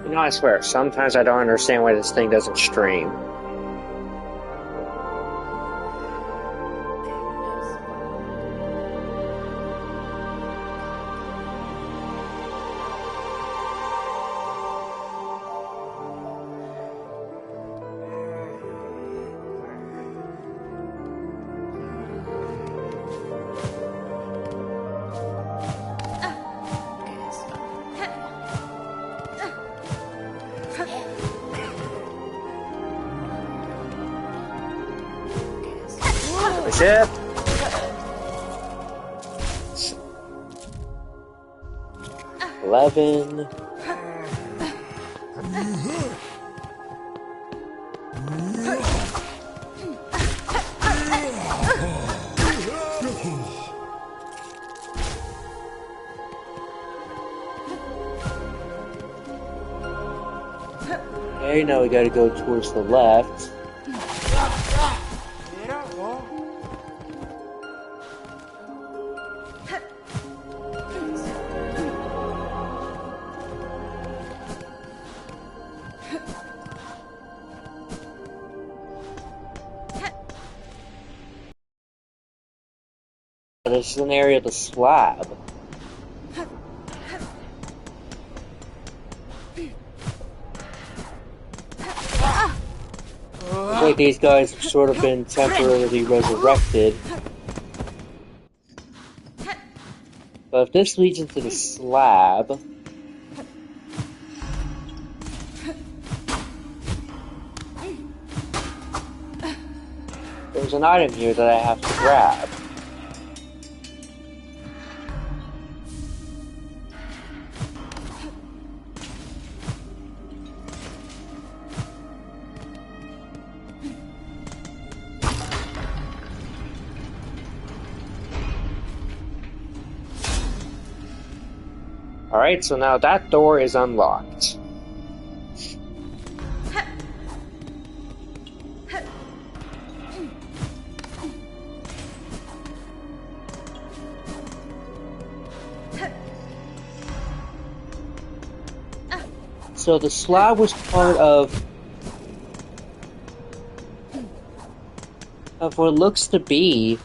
You know, I swear, sometimes I don't understand why this thing doesn't stream. Ship. 11. Okay, now we gotta go towards the left. This is an area of the slab. Looks like these guys have sort of been temporarily resurrected. But if this leads into the slab... there's an item here that I have to grab. Alright, so now that door is unlocked. So the slab was part of what looks to be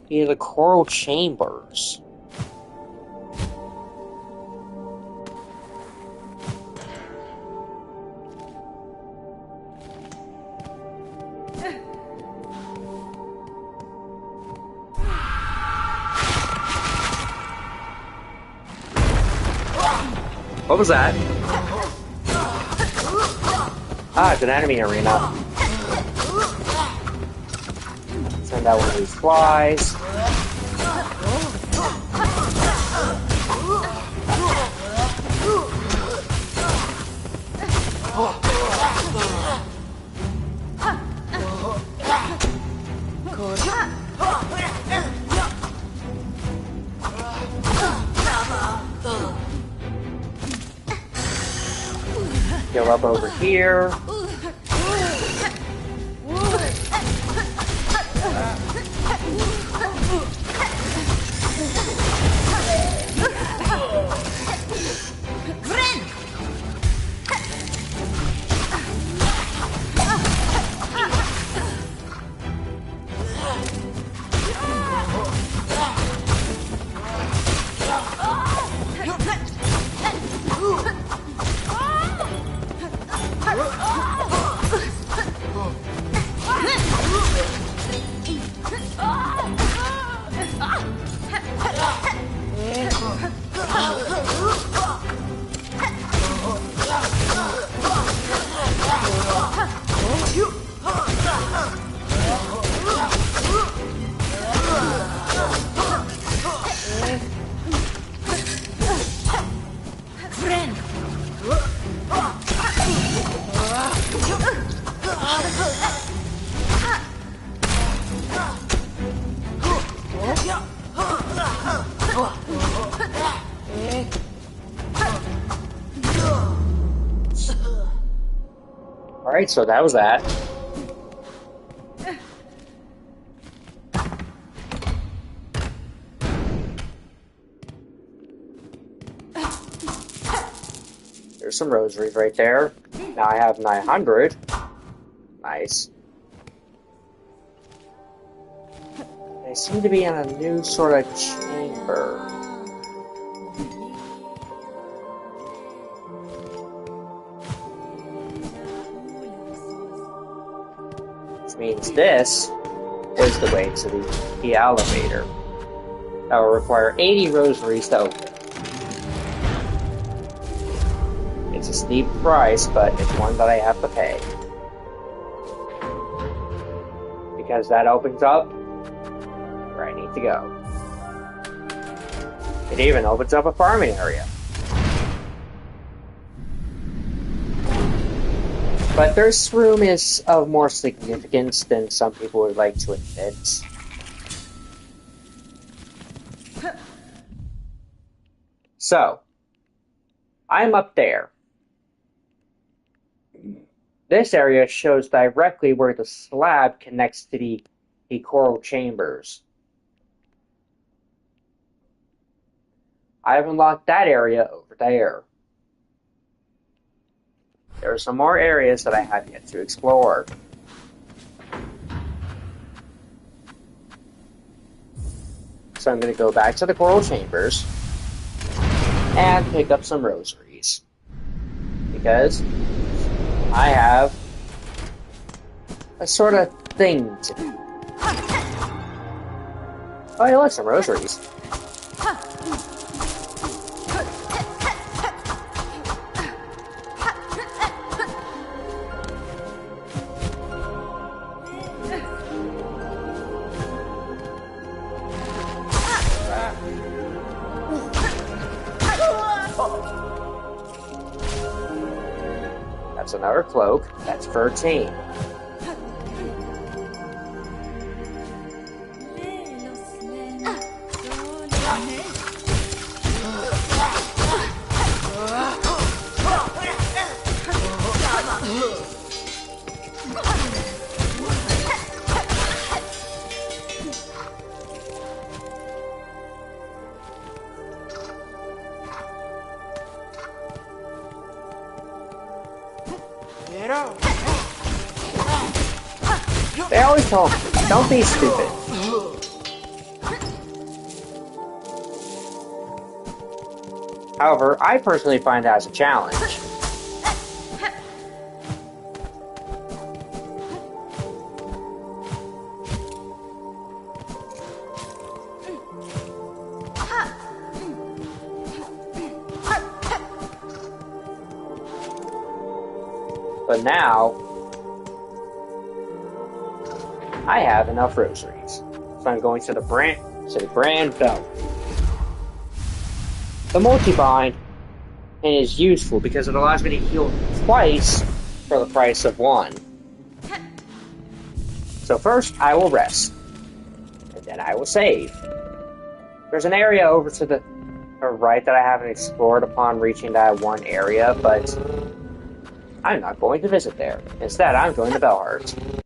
the coral chambers. What was that? Ah, it's an enemy arena. Send out one of these flies. Go up over here. Alright, so that was that. There's some rosaries right there. Now I have 900. Nice. They seem to be in a new sort of chamber. Which means this is the way to the elevator. That will require 80 rosaries to open. It's a steep price, but it's one that I have to pay. Because that opens up where I need to go. It even opens up a farming area. But this room is of more significance than some people would like to admit. So, I'm up there. This area shows directly where the slab connects to the coral chambers. I've unlocked that area over there. There are some more areas that I have yet to explore. So I'm going to go back to the coral chambers and pick up some rosaries. Because I have a sort of thing to do. Oh, hey, look, some rosaries. That's another cloak. That's 13. They always tell me, don't be stupid. However, I personally find that as a challenge. But now, I have enough rosaries. So I'm going to the grand belt. The multi-bind is useful because it allows me to heal twice for the price of one. So first, I will rest. And then I will save. There's an area over to the right that I haven't explored upon reaching that one area, but I'm not going to visit there. Instead, I'm going to Bellheart.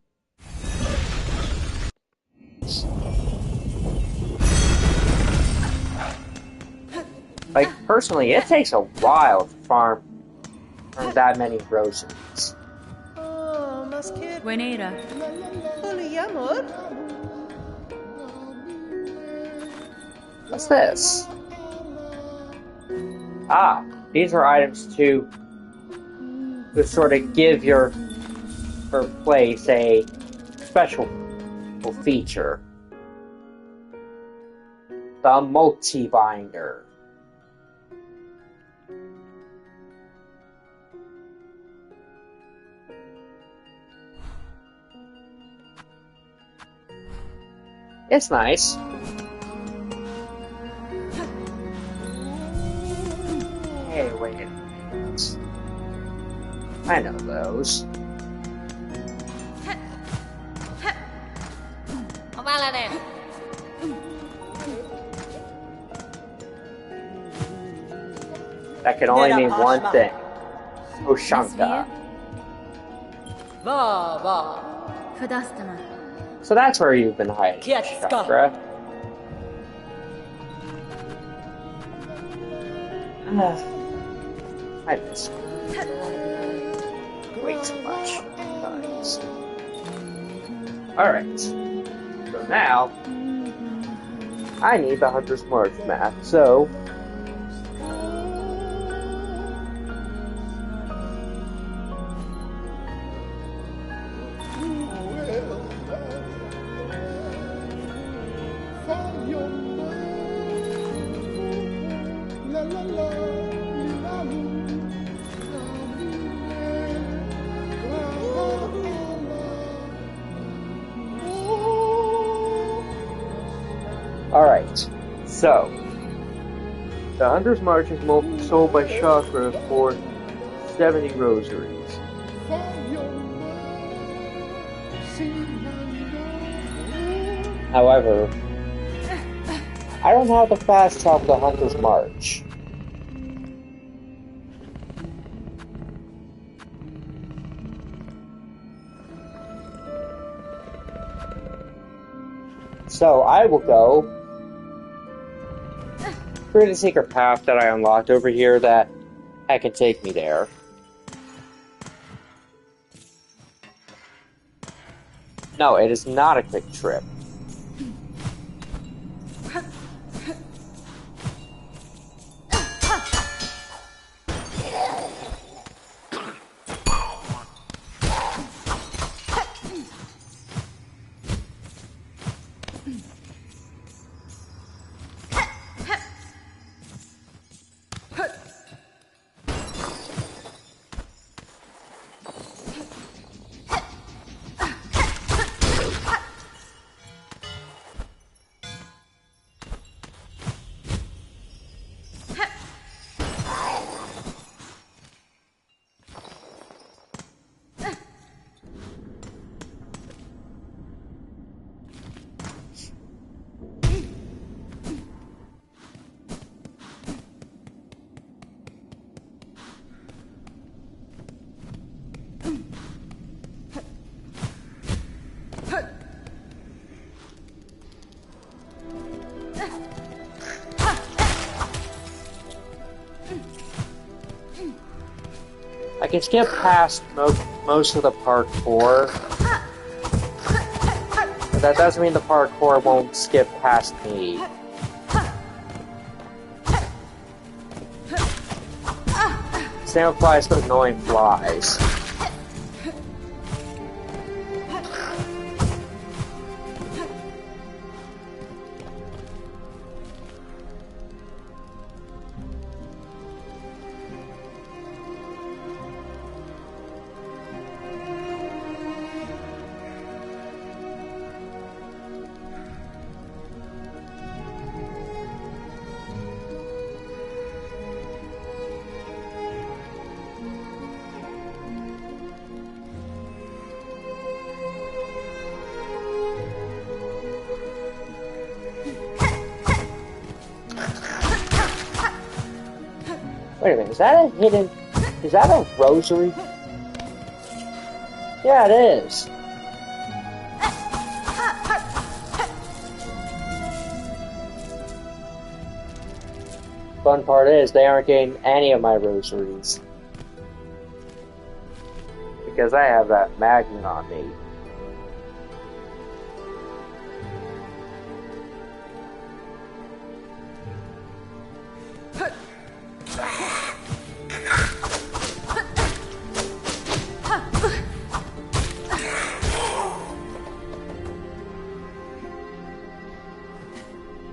Like, personally, it takes a while to farm that many rosaries. What's this? Ah, these are items to sort of give your place a special feature. The multi-binder. It's nice. Hey, wait a minute. I know those. That can only mean one thing. Ushanka. So that's where you've been hiding, Chakra. I miss you. Way too much. Times. Alright. So now, I need the Hunter's March map, so... Alright, so the Hunter's March is sold by Chakra for 70 rosaries. However, I don't have the fast travel to Hunter's March. So I will go through the secret path that I unlocked over here that can take me there. No, it is not a quick trip. I can skip past most of the parkour, but that doesn't mean the parkour won't skip past me. Same applies to annoying flies. Wait a minute, is that a hidden... Is that a rosary? Yeah, it is. Fun part is, they aren't getting any of my rosaries. Because I have that magnet on me.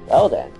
Well then.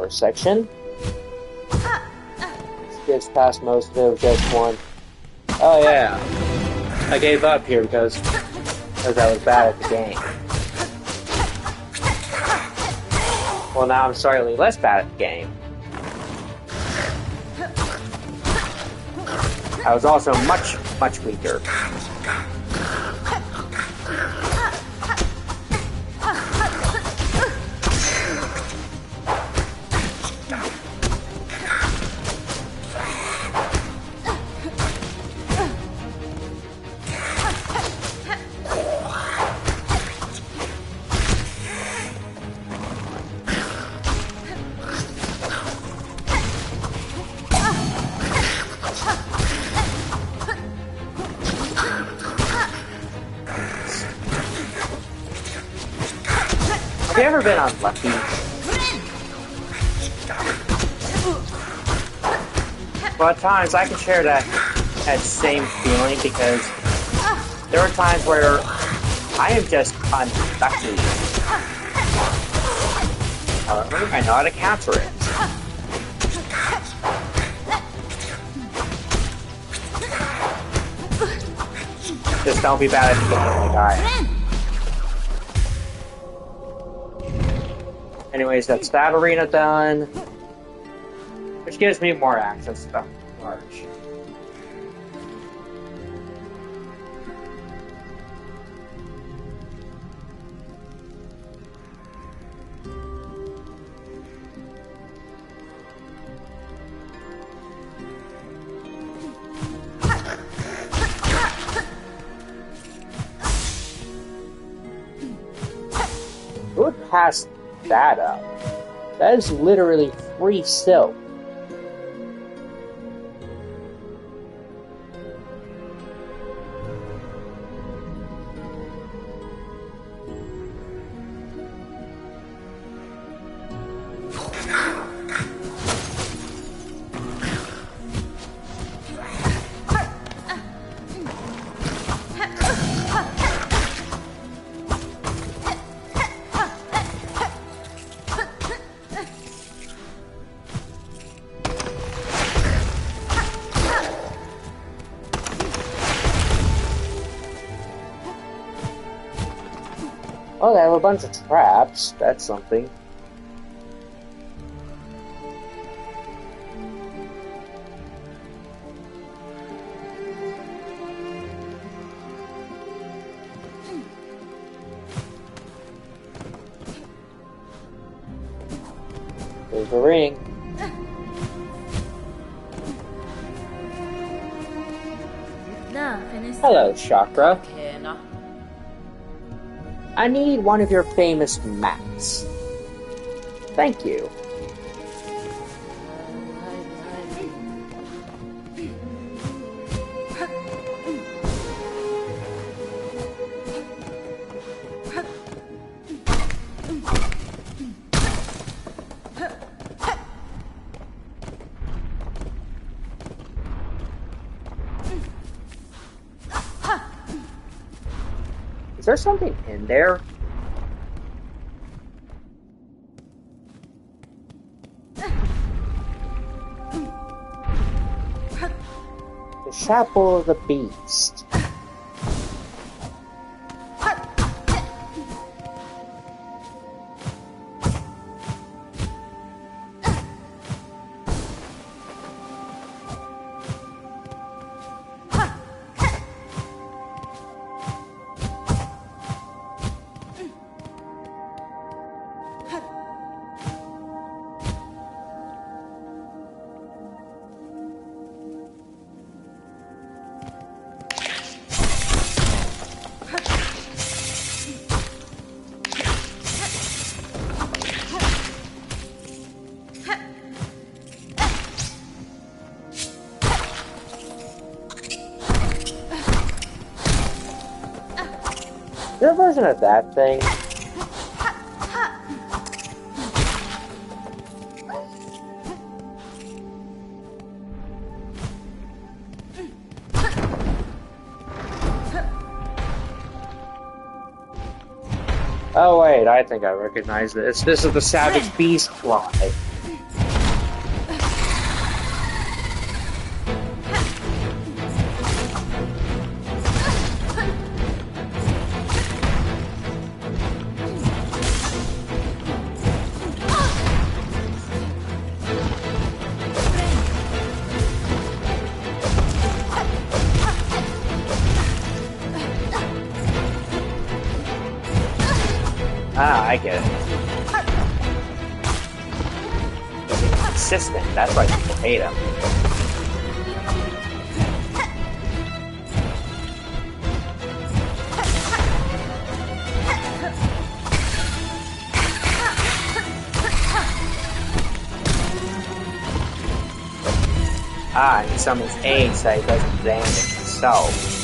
first section. Skips past most of it with just one. Oh yeah, I gave up here because I was bad at the game. Well, now I'm slightly less bad at the game. I was also much, much weaker. Have you ever been unlucky? Well, at times I can share that same feeling because there are times where I am just unlucky. However, I know how to counter it. Just don't be bad at the game like I am. Anyways, that's that arena done. Which gives me more access to the large. Who would pass that up? That is literally free silk. Oh, they have a bunch of traps. That's something. There's the ring. Hello, Chakra. I need one of your famous mats. Thank you. Is there something in there? The Chapel of the Beast. Your version of that thing. Oh wait, I think I recognize this. This is the Savage Beast fly. Ah, I get it. He's consistent. That's why people hate him. Ah, and he summons aid so he doesn't damage himself.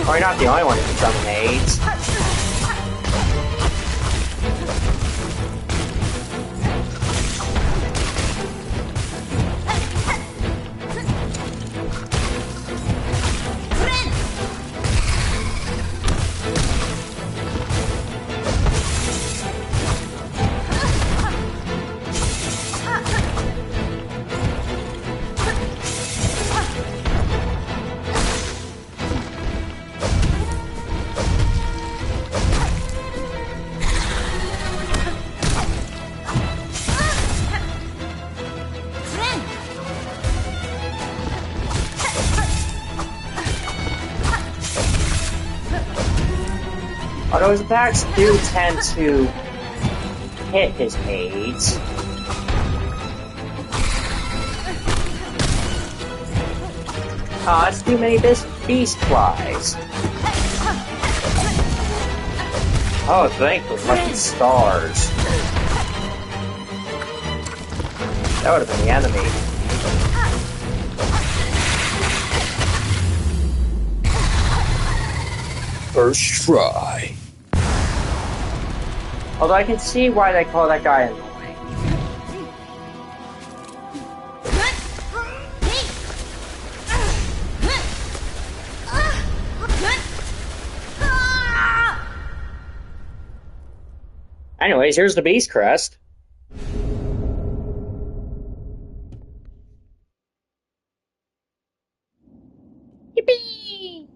Oh, you're not the only one who can summon aids. Although his attacks do tend to hit his aids. Ah, it's too many beast flies. Oh, thankfully, lucky stars. That would have been the enemy. First try. Although I can see why they call that guy annoying. Anyways, here's the Beast Crest. Yippee!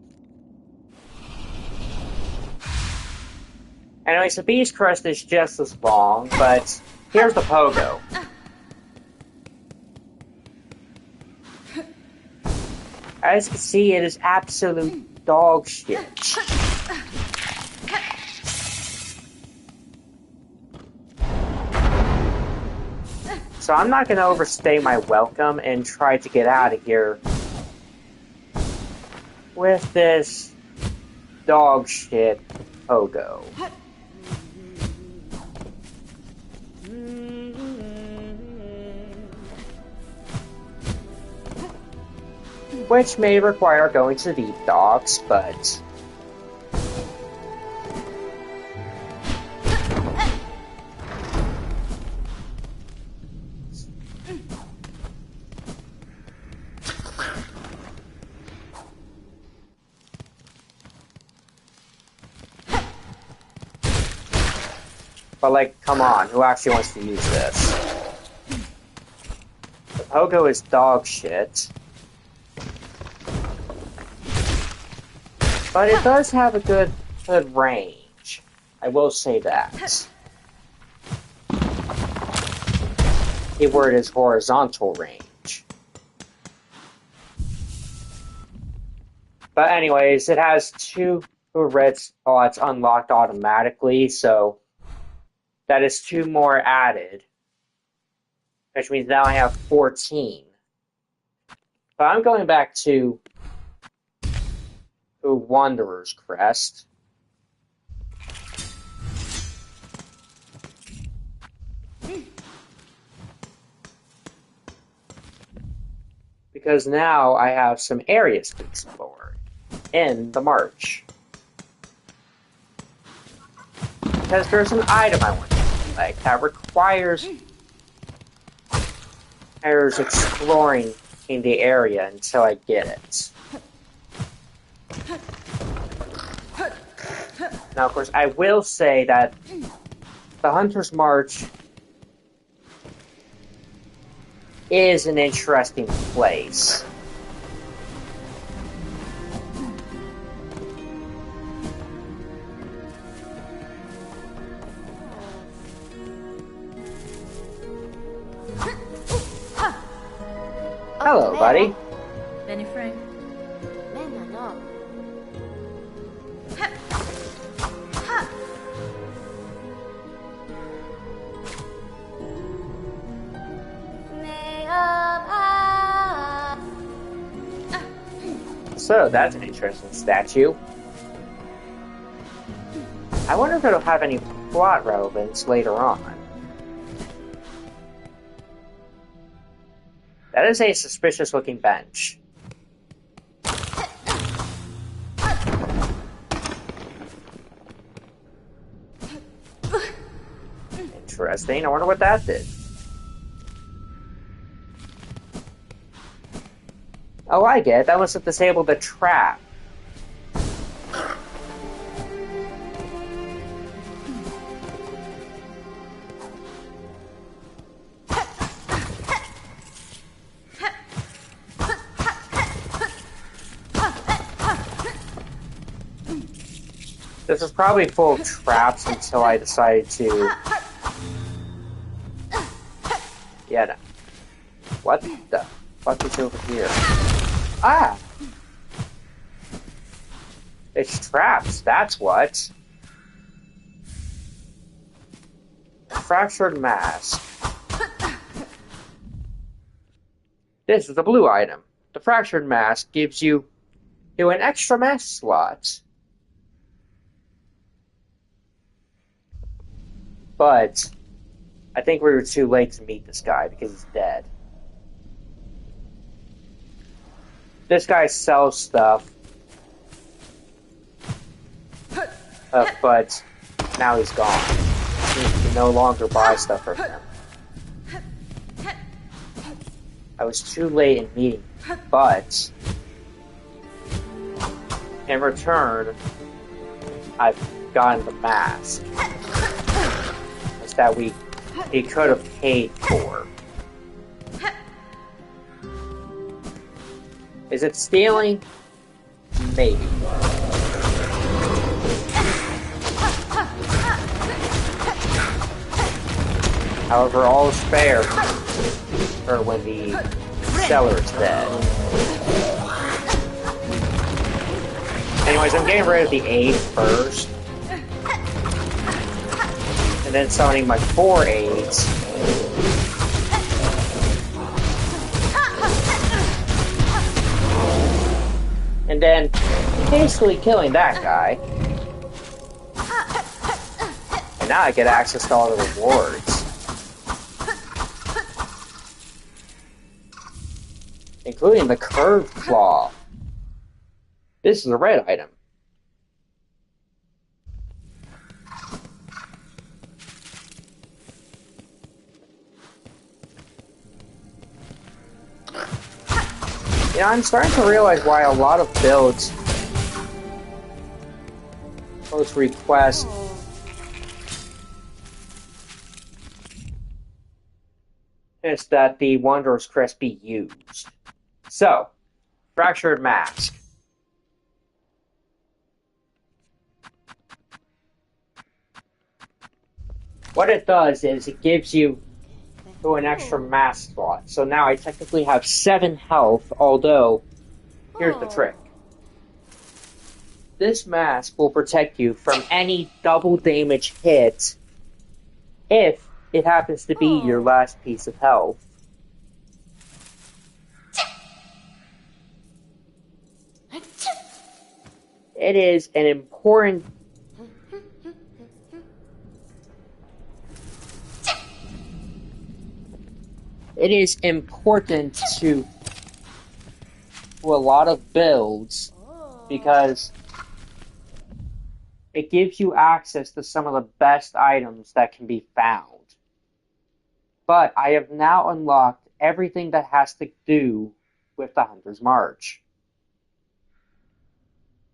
Anyways, the Beast Crest is just as long, but here's the pogo. As you can see, it is absolute dog shit. So I'm not going to overstay my welcome and try to get out of here with this dog shit pogo. Which may require going to the deep docks, but like, come on, who actually wants to use this? The pogo is dog shit. But it does have a good range. I will say that. The word is horizontal range. But anyways, it has 2 red spots unlocked automatically, so that is 2 more added. Which means now I have 14. But I'm going back to Wanderer's Crest. Because now I have some areas to explore in the march. Because there's an item I want to collect that requires exploring in the area until I get it. Now, of course, I will say that the Hunter's March is an interesting place. Hello, buddy. Benny Frank. So, that's an interesting statue. I wonder if it'll have any plot relevance later on. That is a suspicious-looking bench. Interesting. I wonder what that did. Oh, I get it. That must have disabled the trap. This is probably full of traps until I decided to... Yeah, no. What the fuck is over here? Ah! It's traps, that's what. Fractured mask. This is the blue item. The fractured mask gives you an extra mask slot. But I think we were too late to meet this guy because he's dead. This guy sells stuff. But now he's gone. You can no longer buy stuff from him. I was too late in meeting him, but in return, I've gotten the mask. It's that he could have paid for. Is it stealing? Maybe. However, all is fair for when the seller is dead. Anyways, I'm getting rid of the aid first. And then summoning my 4 aids. And then basically killing that guy. And now I get access to all the rewards. Including the curved claw. This is a red item. Yeah, I'm starting to realize why a lot of builds post request is that the Wanderer's Crest be used. So, fractured mask. What it does is it gives you an extra mask slot. So now I technically have 7 health, although, here's the trick. This mask will protect you from any double damage hit if it happens to be your last piece of health. It is an important... It is important to a lot of builds because it gives you access to some of the best items that can be found. But I have now unlocked everything that has to do with the Hunter's March.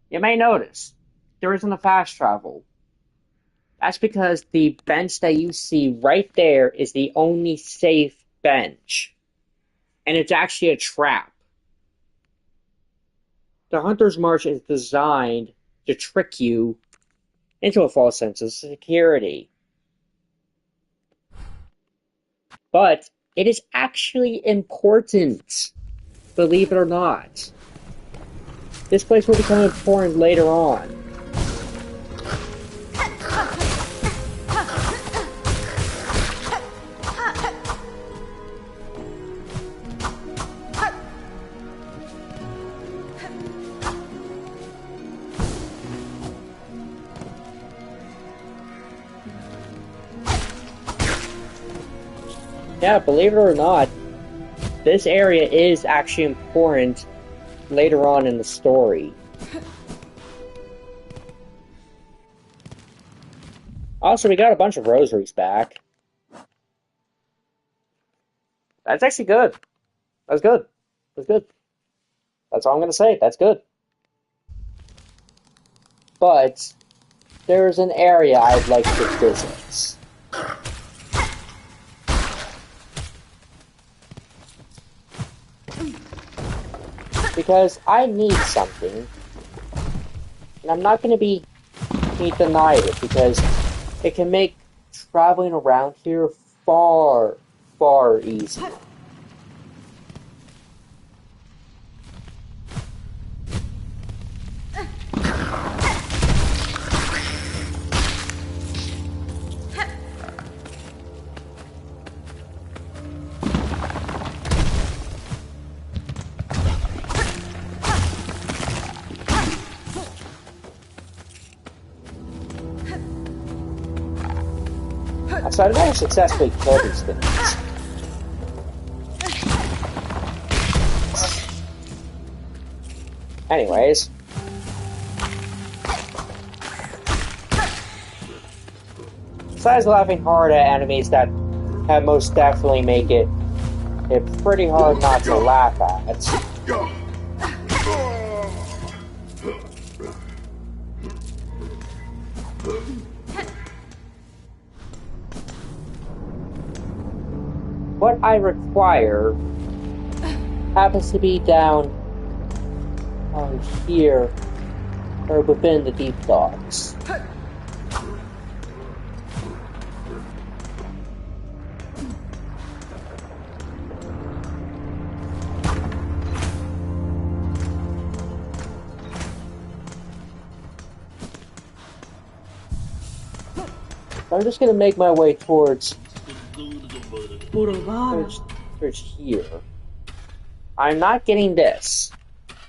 You may notice there isn't a fast travel. That's because the bench that you see right there is the only safe bench. And it's actually a trap. The Hunter's March is designed to trick you into a false sense of security. But it is actually important. believe it or not. This place will become important later on. Yeah, believe it or not, this area is actually important later on in the story. Also, we got a bunch of rosaries back. That's actually good. That's good. That's good. That's all I'm going to say. That's good. But there's an area I'd like to visit. Because I need something, and I'm not going to be denied it, because it can make traveling around here far, far easier. So I've never successfully killed these things. Anyways. Besides laughing hard at enemies that have most definitely make it pretty hard not to laugh at. What I require happens to be down here, or within the deep docks. I'm just gonna make my way towards here. I'm not getting this.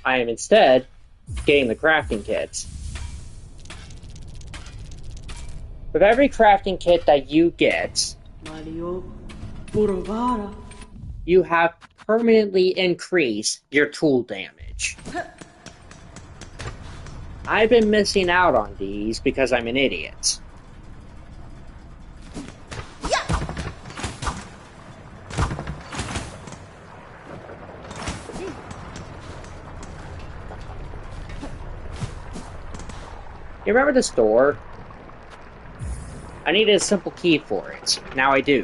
I am instead getting the crafting kit. With every crafting kit that you get, you have permanently increased your tool damage. I've been missing out on these because I'm an idiot. You remember this door? I needed a simple key for it. Now I do.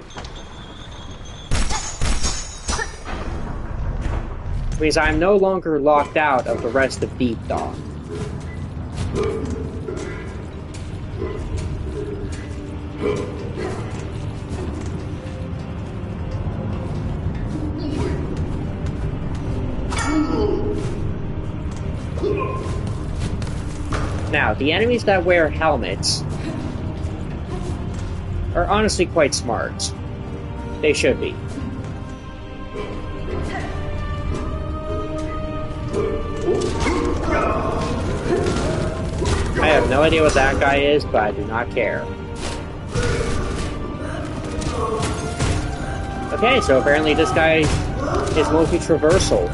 Which means I'm no longer locked out of the rest of Deep Dock. Now, the enemies that wear helmets are honestly quite smart. They should be. I have no idea what that guy is, but I do not care. Okay, so apparently this guy is mostly traversal.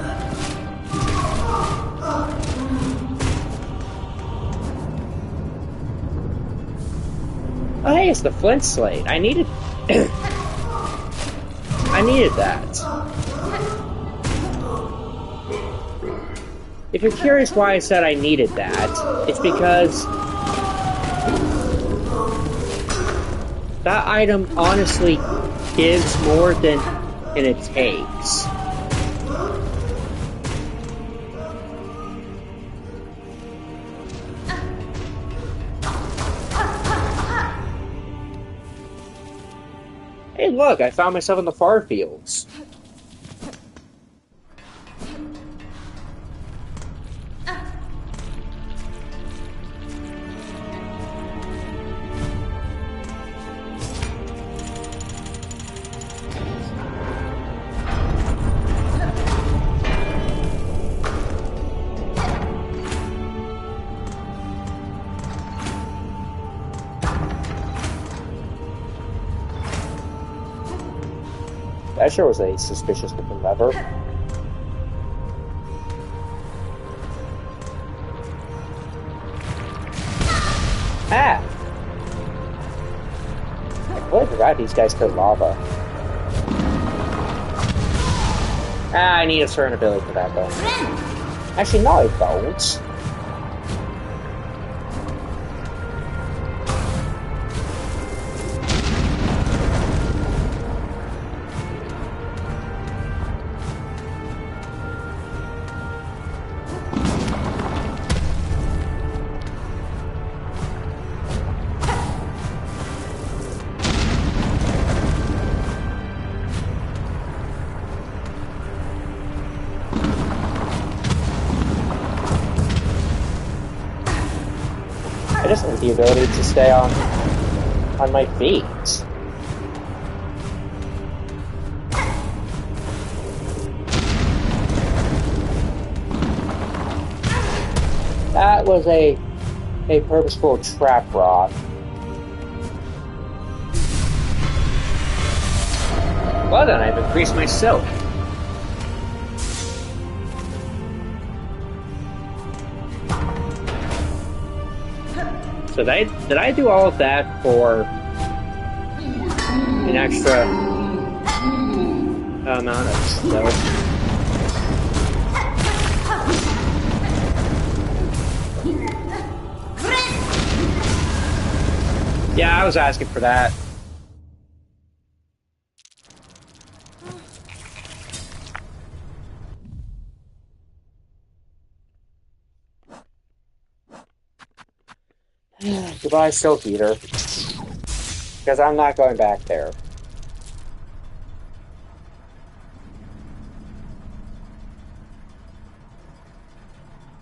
Oh hey, it's the flint slate. I needed I needed that. If you're curious why I said I needed that, it's because that item honestly gives more than it takes. Hey look, I found myself in the far fields. That sure was a suspicious looking lever. Ah! I completely forgot these guys could lava. Ah, I need a certain ability for that though. Actually, no, I don't. I just need the ability to stay on my feet. That was a purposeful trap rock. Well then, I've increased my silk. So did I do all of that for an extra amount of silk? Yeah, I was asking for that. Goodbye, Silk Eater. Because I'm not going back there.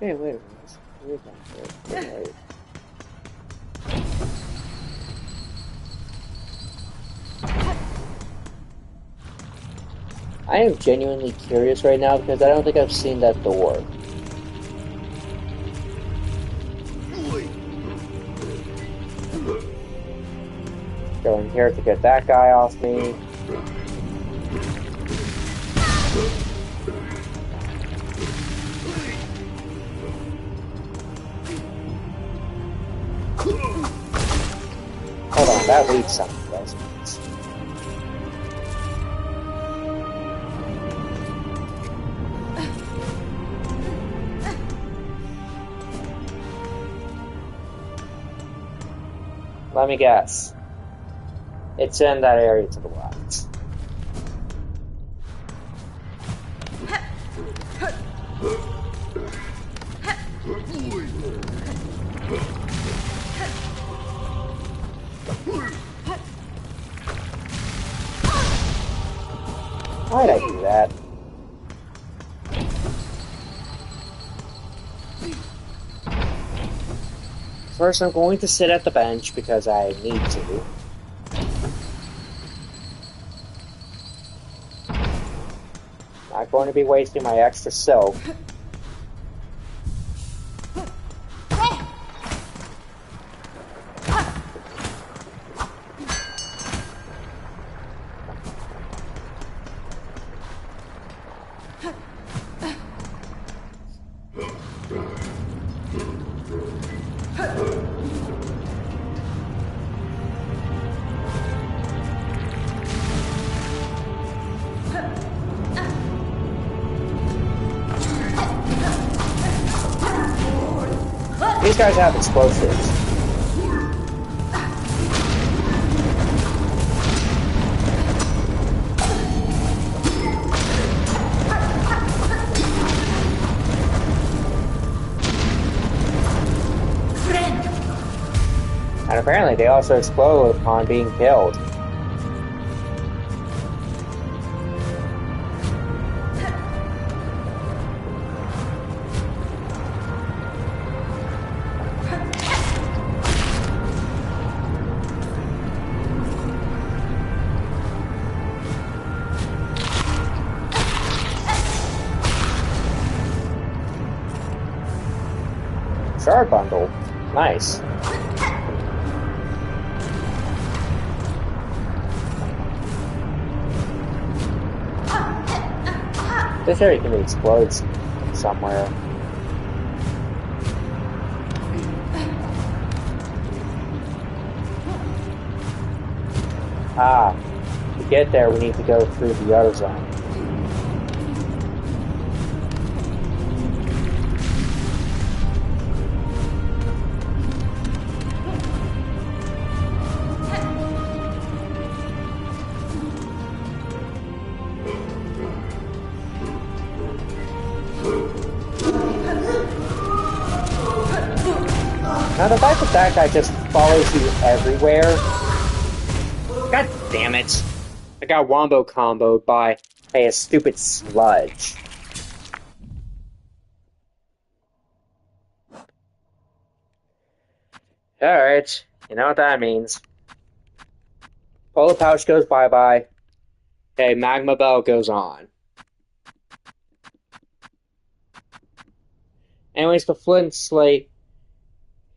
Hey, wait a minute. Wait. I am genuinely curious right now because I don't think I've seen that door. Go in here to get that guy off me. Hold on, that leads something else. Let me guess. It's in that area to the left. Why'd I do that? First, I'm going to sit at the bench because I need to. Not going to be wasting my extra silk. These guys have explosives. And apparently they also explode upon being killed. Shard bundle. Nice. This area can explode somewhere. Ah, to get there, we need to go through the other zone. Now the fact that that guy just follows you everywhere. God damn it. I got wombo comboed by a stupid sludge. Alright, you know what that means. Polar pouch goes bye-bye. Okay, magma bell goes on. Anyways, the flint slate,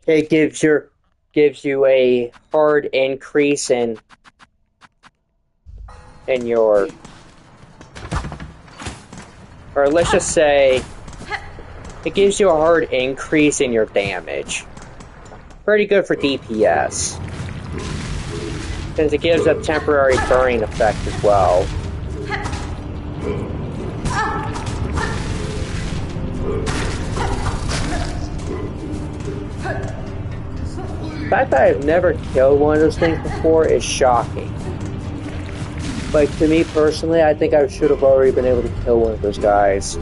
it gives you a hard increase in your, or let's just say it gives you a hard increase in your damage. Pretty good for DPS, since it gives a temporary burning effect as well. The fact that I've never killed one of those things before is shocking. Like, to me personally, I think I should have already been able to kill one of those guys.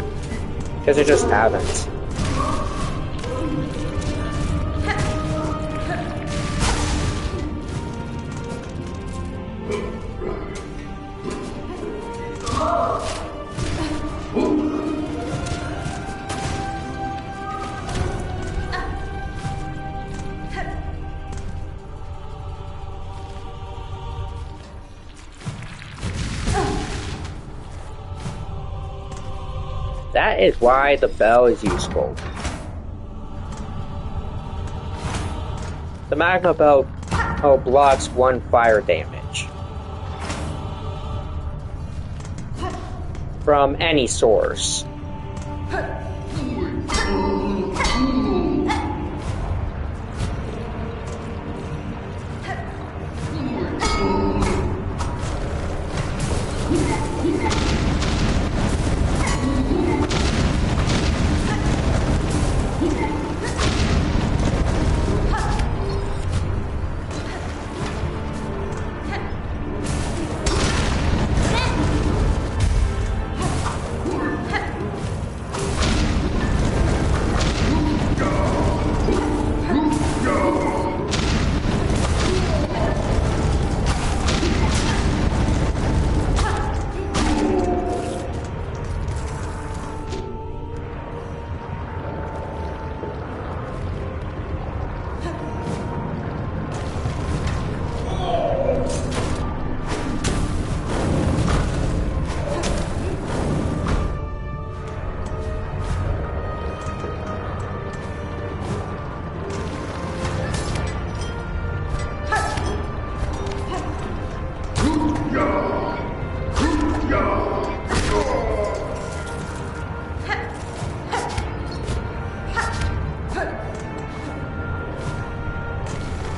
Because I just haven't. That is why the bell is useful. The magma bell blocks 1 fire damage from any source.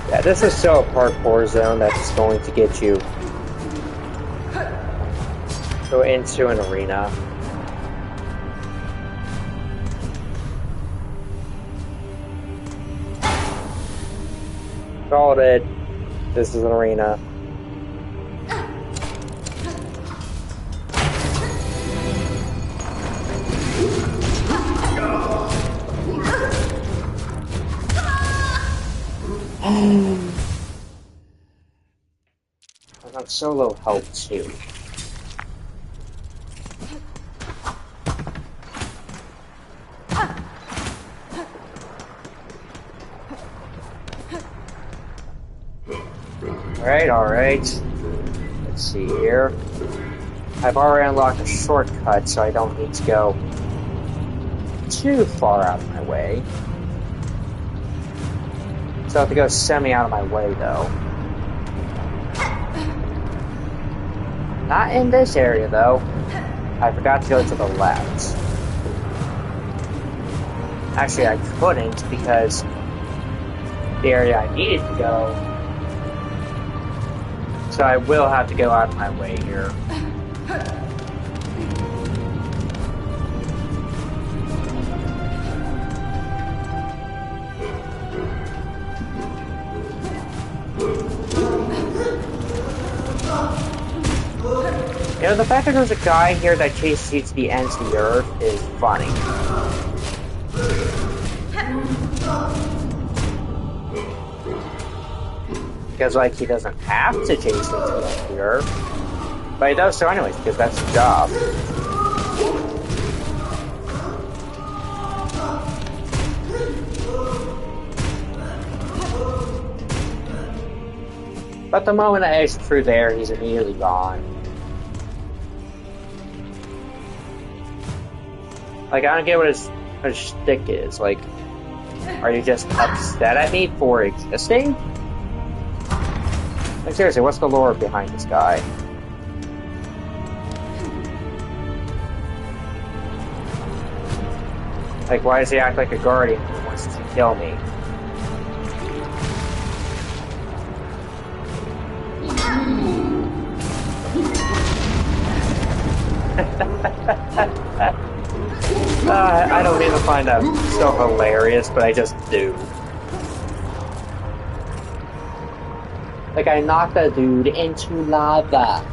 Yeah, this is still a parkour zone that's going to get you go into an arena. Called it. This is an arena. I got solo help too. Alright. Let's see here. I've already unlocked a shortcut, so I don't need to go too far out of my way. So I have to go semi out of my way, though. Not in this area, though. I forgot to go to the left. Actually, I couldn't because the area I needed to go. So I will have to go out of my way here. You know, the fact that there's a guy here that chases you to the ends of the earth is funny. Because, like, he doesn't have to chase me to the ends of the earth. But he does so anyways, because that's his job. But the moment I exit through there, he's immediately gone. Like, I don't get what his shtick is. Like, are you just upset at me for existing? Like, seriously, what's the lore behind this guy? Like, why does he act like a guardian when he wants to kill me? I don't even find that so hilarious, but I just do. Like, I knocked that dude into lava.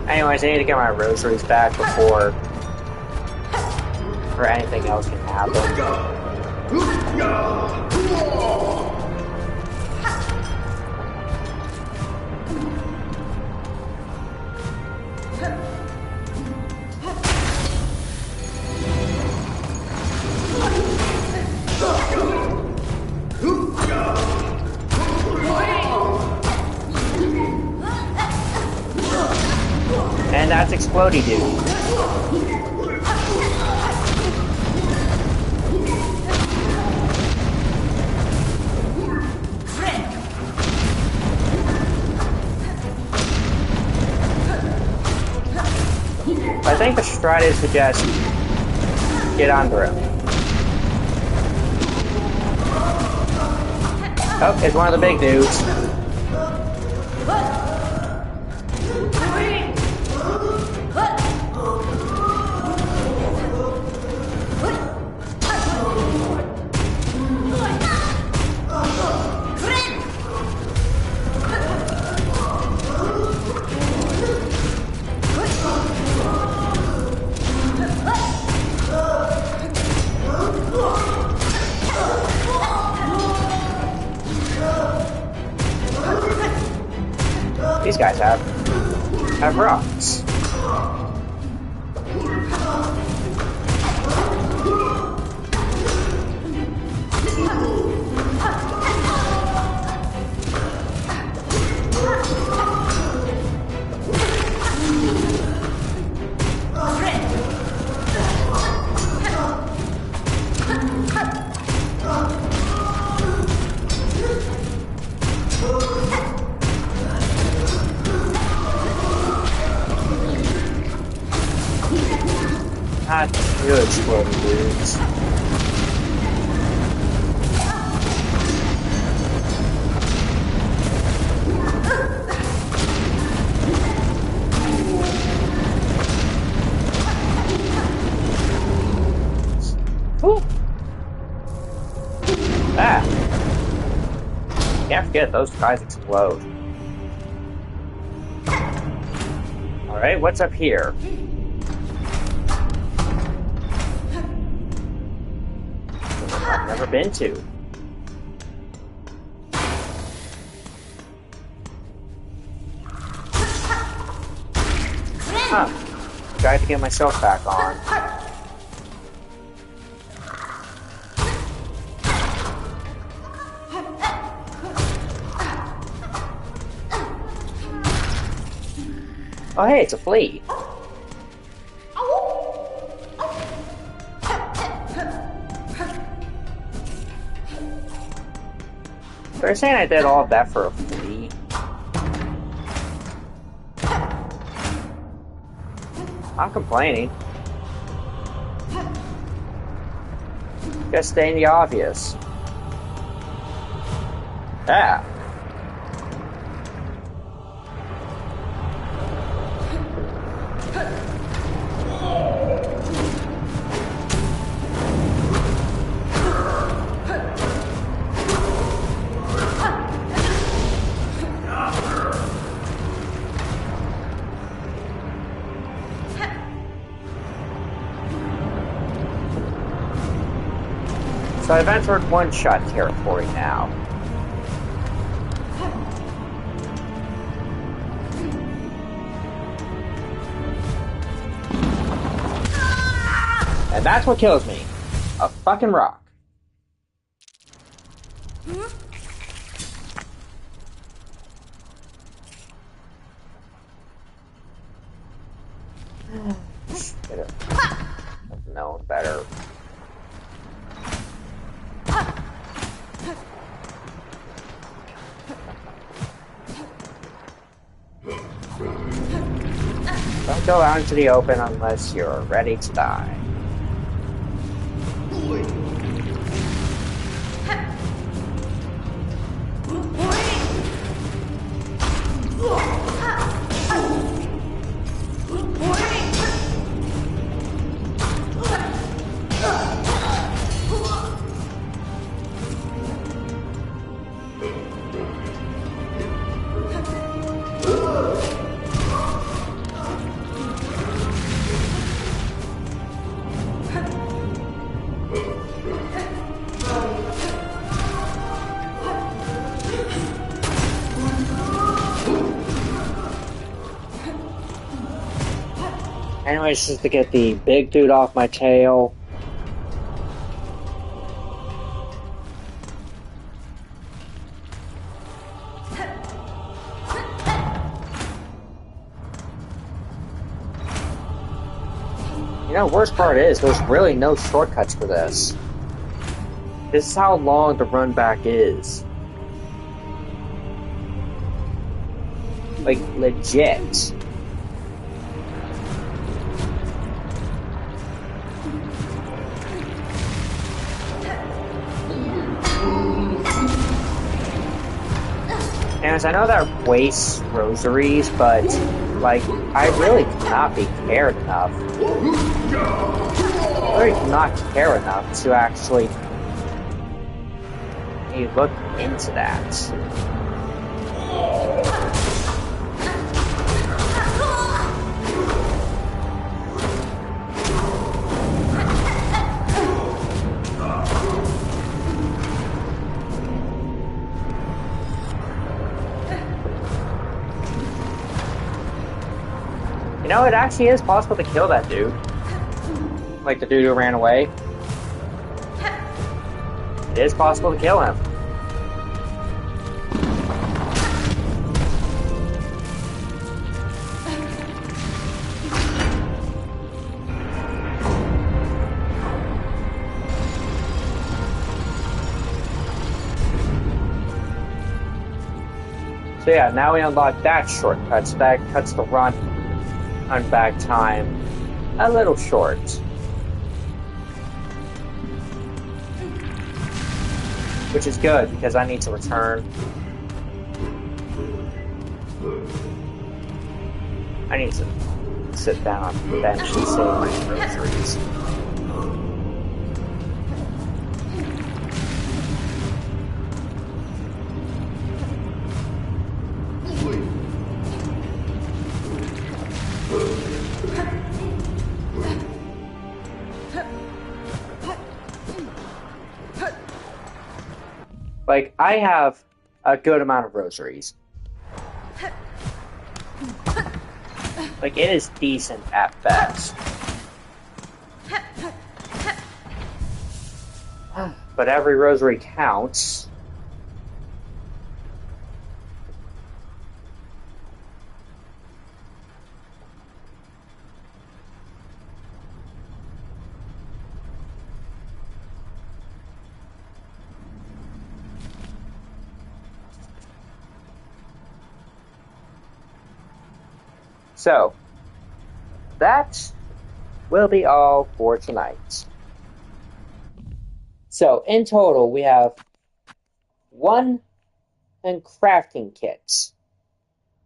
Anyways, I need to get my rosaries back before or anything else can happen. And that's Explodey Dude. I think the strat is to just get under him. Oh, it's one of the big dudes. These guys have rocks. Not good exploding dudes. Ooh. Ah. Can't forget, those guys explode. Alright, what's up here? I've never been to. Huh. I have to get myself back on. Oh hey, it's a flea. They're saying I did all of that for a flea. I'm complaining. Just stating the obvious. Yeah. So I've entered one-shot territory now. And that's what kills me. A fucking rock. Should have known better. Don't go out into the open unless you're ready to die. Anyways, just to get the big dude off my tail. You know, worst part is, there's really no shortcuts for this. This is how long the run back is. Like, legit. And I know that wastes rosaries, but, like, I really cannot be cared enough. I really cannot care enough to actually look into that. You know, it actually is possible to kill that dude. Like the dude who ran away. It is possible to kill him. So yeah, now we unlock that shortcut, so that cuts the run back time a little short. Which is good, because I need to return. I need to sit down on the bench and save my groceries. Like, I have a good amount of rosaries. Like, it is decent at best. But every rosary counts. So, that will be all for tonight. So, in total, we have 1 in crafting kits,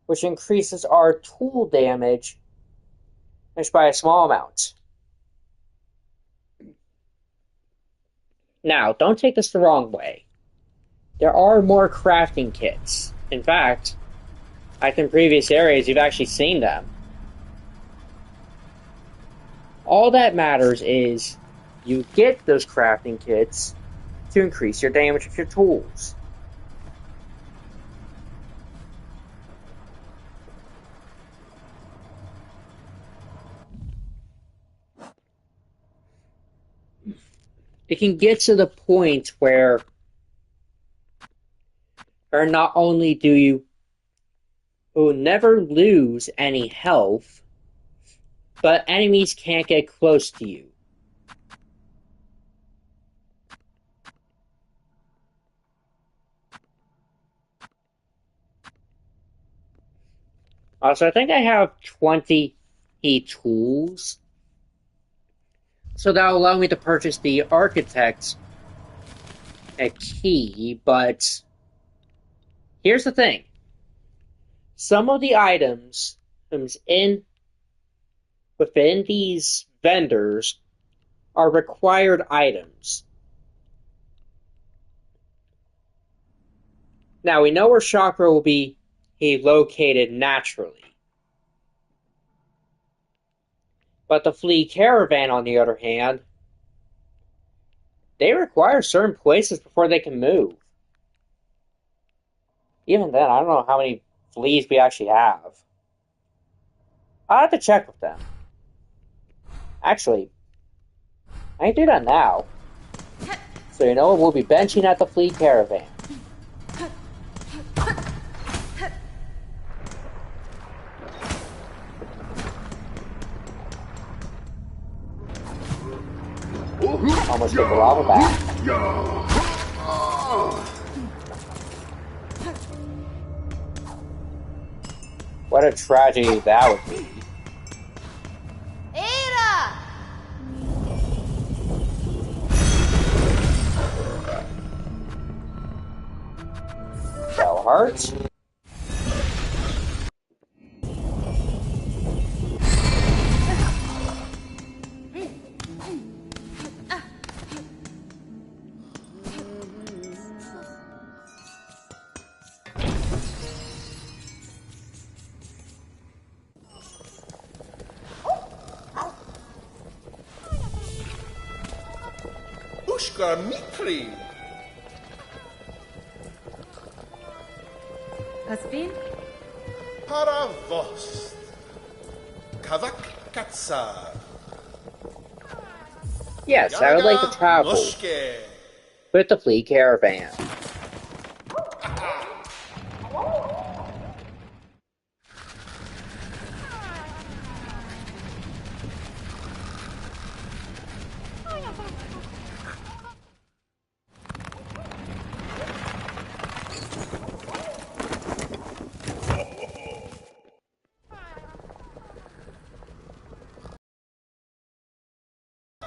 which increases our tool damage just by a small amount. Now, don't take this the wrong way. There are more crafting kits. In fact, like in previous areas, you've actually seen them. All that matters is you get those crafting kits to increase your damage with your tools. It can get to the point where not only do you will never lose any health, but enemies can't get close to you. Also, I think I have 20 tools, so that'll allow me to purchase the Architect's a key, but here's the thing. Some of the items within these vendors are required items. Now, we know where Chakra will be located naturally. But the Flea Caravan, on the other hand, they require certain places before they can move. Even then, I don't know how many fleas we actually have. I'll have to check with them. Actually, I can do that now. So you know, we'll be benching at the Flea Caravan. Almost get the lava back. What a tragedy that would be. Ada! Shell hearts. Mitri. Kaspin? Paravost. Kavak Katsar. Yes, I would like to travel with the Flea Caravan.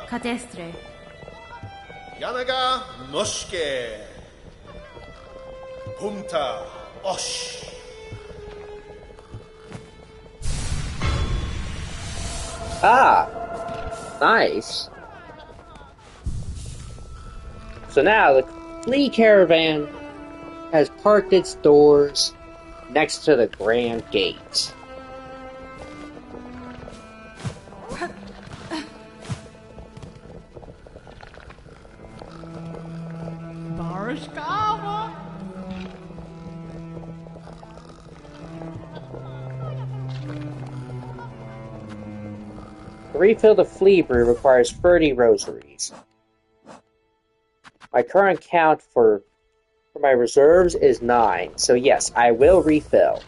Cadestre. Yanaga Noshke. Humta Osh. Ah, nice. So now the Flea Caravan has parked its doors next to the Grand Gate. Barashkava. To refill the Flea Brew requires 30 rosaries. My current count for my reserves is 9, so yes, I will refill.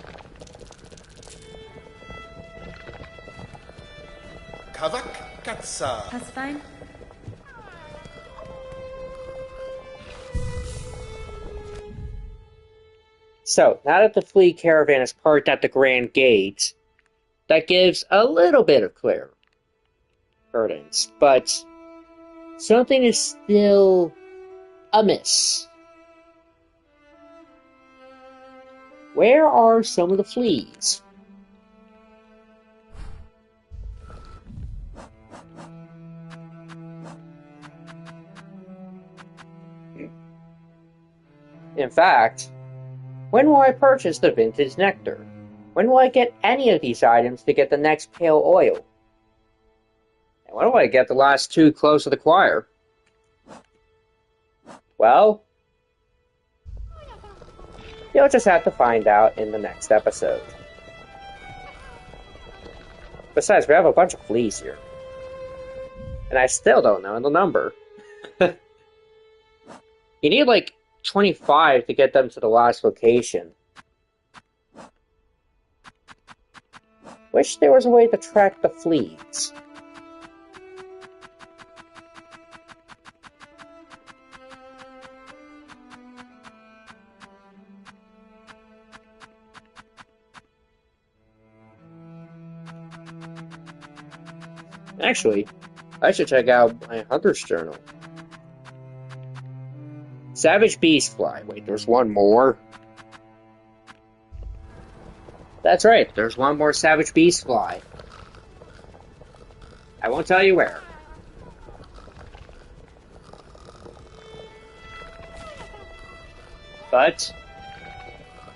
Kavak Katsa. That's fine. So, now that the Flea Caravan is parked at the Grand Gate, that gives a little bit of clear curtains, but something is still amiss. Where are some of the fleas? In fact, when will I purchase the vintage nectar? When will I get any of these items to get the next pale oil? And when will I get the last 2 close to the choir? Well, you'll just have to find out in the next episode. Besides, we have a bunch of fleas here. And I still don't know the number. You need like 25 to get them to the last location. Wish there was a way to track the fleas. Actually, I should check out my hunter's journal. Savage beast fly. Wait, there's one more? That's right, there's one more savage beast fly. I won't tell you where. But